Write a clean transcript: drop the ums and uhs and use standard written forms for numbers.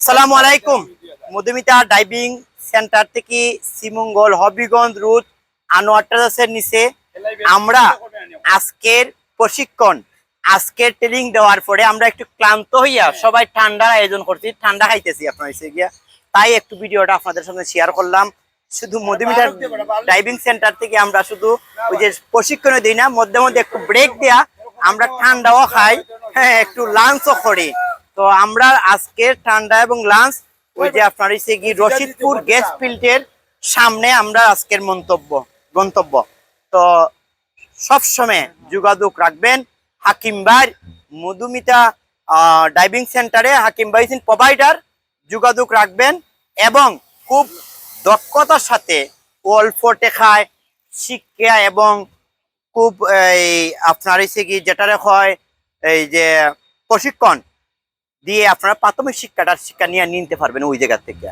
আসসালামু আলাইকুম। Madhumita diving centre থেকে শ্রীমঙ্গল হবিগঞ্জ রুট আনোয়ার ট্রেডার্সের নিচে আমরা আজকের প্রশিক্ষণ আজকের ট্রেনিং দেওয়ার পরে আমরা একটু ক্লান্ত হইয়া সবাই ঠান্ডার আয়োজন করছি, ঠান্ডা খাইতেছি আপনার এসে গিয়া, তাই একটু ভিডিওটা আপনাদের সঙ্গে শেয়ার করলাম। শুধু মধুমিতা ডাইভিং সেন্টার থেকে আমরা শুধু ওই যে প্রশিক্ষণে দিই না, মধ্যে মধ্যে একটু ব্রেক দেয়া আমরা ঠান্ডাও খাই, হ্যাঁ একটু লাঞ্চও করি। তো আমরা আজকের ঠান্ডা এবং লাঞ্চ ওই যে আপনার হচ্ছে কি রশিদপুর গ্যাস ফিল্ডের সামনে আমরা আজকের গন্তব্য। তো সবসময় যোগাযোগ রাখবেন হাকিম ভাই, মধুমিতা ডাইভিং সেন্টারে হাকিম ভাই প্রোভাইডার, যোগাযোগ রাখবেন এবং খুব দক্ষতার সাথে অল্প টেকায় শিক্ষা এবং খুব এই আপনার হচ্ছে কি যেটা হয় এই যে প্রশিক্ষণ দিয়ে আপনারা প্রাথমিক শিক্ষা নিয়ে নিতে পারবেন ওই জায়গা থেকে।